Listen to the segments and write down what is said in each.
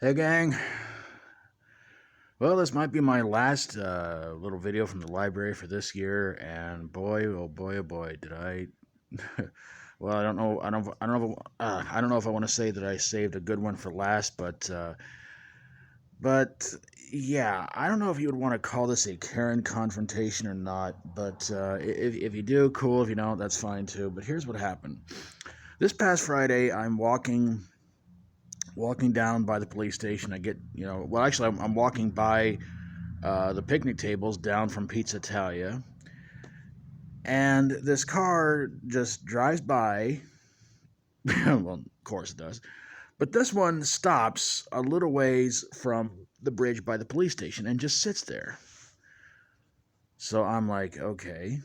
Hey gang, well this might be my last little video from the library for this year, and boy, oh boy, oh boy, did I. Well, I don't know if I want to say that I saved a good one for last, but yeah, I don't know if you would want to call this a Karen confrontation or not, but if you do, cool. If you don't, that's fine too. But here's what happened. This past Friday, I'm walking down by the police station. I get, well, actually, I'm walking by the picnic tables down from Pizza Italia, and this car just drives by. Well, of course it does. But this one stops a little ways from the bridge by the police station and just sits there. So I'm like, okay.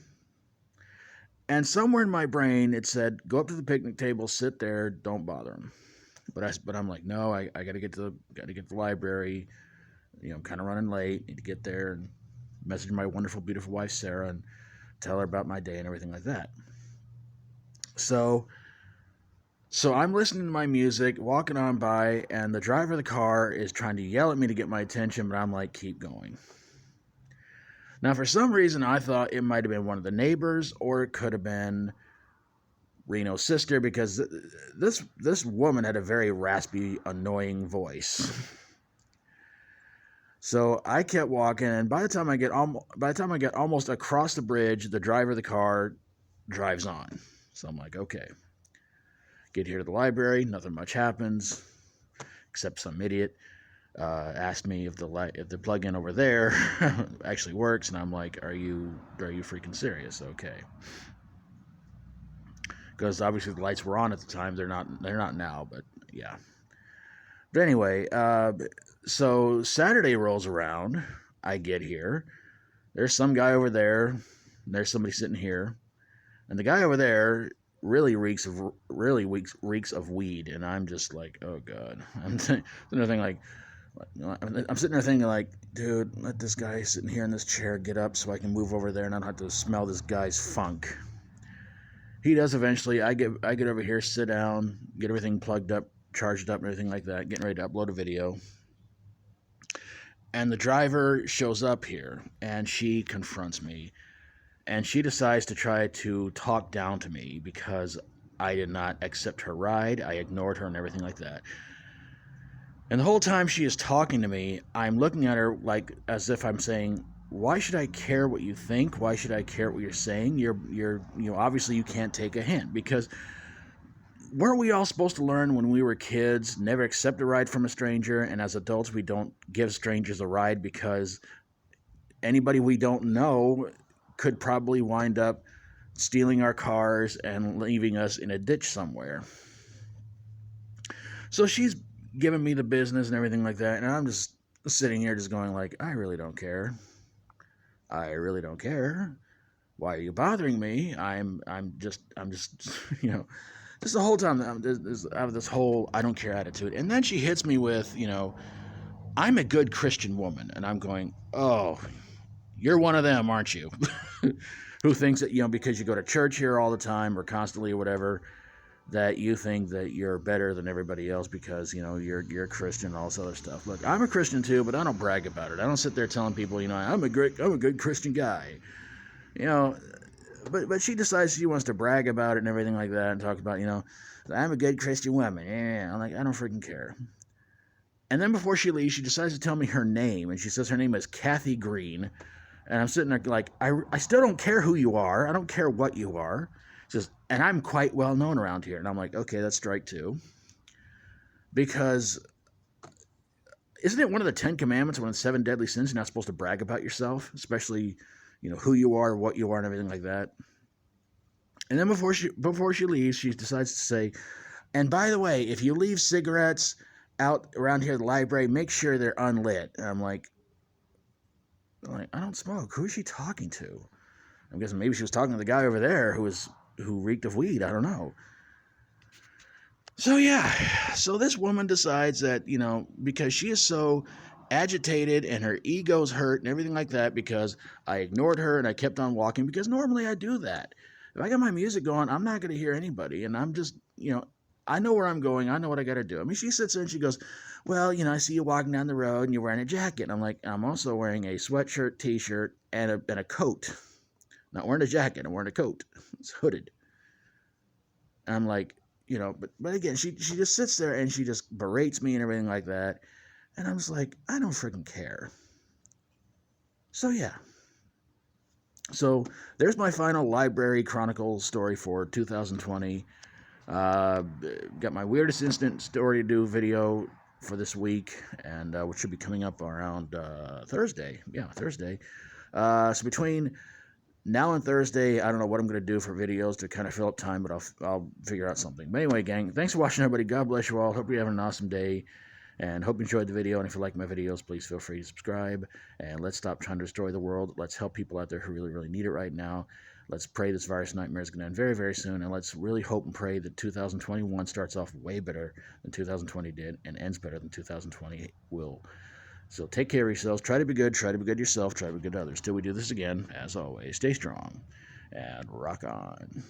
And somewhere in my brain it said, go up to the picnic table, sit there, don't bother him. But I'm like, no, I gotta get to the library. I'm kind of running late. Need to get there and message my wonderful, beautiful wife Sarah and tell her about my day and everything like that. So I'm listening to my music, walking on by, and the driver of the car is trying to yell at me to get my attention, but I'm like, keep going. Now, for some reason, I thought it might have been one of the neighbors, or it could have been Reno's sister, because this woman had a very raspy, annoying voice. So I kept walking, and by the time I get almost across the bridge, the driver of the car drives on. So I'm like, okay. Get here to the library, nothing much happens, except some idiot asked me if the plug-in over there actually works, and I'm like, are you freaking serious? Okay. Because obviously the lights were on at the time. They're not now, but yeah. But anyway, so Saturday rolls around. I get here. There's some guy over there. And there's somebody sitting here, and the guy over there really reeks of weed, and I'm just like, oh god. I'm sitting there thinking like, dude, let this guy sitting here in this chair get up so I can move over there and I don't have to smell this guy's funk. He does eventually. I get over here, sit down, get everything plugged up, charged up, and everything like that, getting ready to upload a video. And the driver shows up here, and she confronts me, and she decides to try to talk down to me because I did not accept her ride. I ignored her and everything like that. And the whole time she is talking to me, I'm looking at her like as if I'm saying, why should I care what you think? Why should I care what you're saying? You're obviously you can't take a hint, because weren't we all supposed to learn when we were kids, never accept a ride from a stranger, and as adults we don't give strangers a ride because anybody we don't know could probably wind up stealing our cars and leaving us in a ditch somewhere. So she's giving me the business and everything like that, and I'm just sitting here just going like, I really don't care. I really don't care. Why are you bothering me? I'm just just the whole time I have this whole I don't care attitude. And then she hits me with, I'm a good Christian woman, and I'm going, oh, you're one of them, aren't you? Who thinks that, because you go to church here all the time or constantly or whatever, that you think that you're better than everybody else because, you're a Christian and all this other stuff. Look, I'm a Christian too, but I don't brag about it. I don't sit there telling people, I'm a good Christian guy. But she decides she wants to brag about it and everything like that and talk about, I'm a good Christian woman. Yeah, I'm like, I don't freaking care. And then before she leaves, she decides to tell me her name, and she says her name is Kathy Green. And I'm sitting there like, I still don't care who you are. I don't care what you are. She says, and I'm quite well known around here. And I'm like, okay, that's strike two. Because isn't it one of the 10 Commandments, one of the 7 deadly sins, you're not supposed to brag about yourself, especially, who you are, what you are, and everything like that. And then before she leaves, she decides to say, and by the way, if you leave cigarettes out around here at the library, make sure they're unlit. And I'm like, I don't smoke. Who is she talking to? I'm guessing maybe she was talking to the guy over there who reeked of weed. I don't know. So yeah, so this woman decides that, because she is so agitated and her ego's hurt and everything like that, because I ignored her and I kept on walking, because normally I do that. If I got my music going, I'm not going to hear anybody, and I'm just, I know where I'm going. I know what I got to do. I mean, she sits there and she goes, well, I see you walking down the road and you're wearing a jacket. And I'm like, I'm also wearing a sweatshirt, t-shirt, and a coat. Not wearing a jacket. I'm wearing a coat. It's hooded. And I'm like, but again, she just sits there and she just berates me and everything like that. And I'm just like, I don't freaking care. So yeah. So there's my final Library Chronicles story for 2020. Got my weirdest instant story to do video for this week, and which should be coming up around Thursday. Yeah, Thursday. So between now and Thursday, I don't know what I'm going to do for videos to kind of fill up time, but I'll figure out something. But anyway, gang, thanks for watching, everybody. God bless you all. Hope you're having an awesome day, and hope you enjoyed the video. And if you like my videos, please feel free to subscribe. And let's stop trying to destroy the world. Let's help people out there who really, really need it right now. Let's pray this virus nightmare is going to end very, very soon. And let's really hope and pray that 2021 starts off way better than 2020 did and ends better than 2020 will. So take care of yourselves. Try to be good. Try to be good yourself. Try to be good to others. Till we do this again, as always, stay strong and rock on.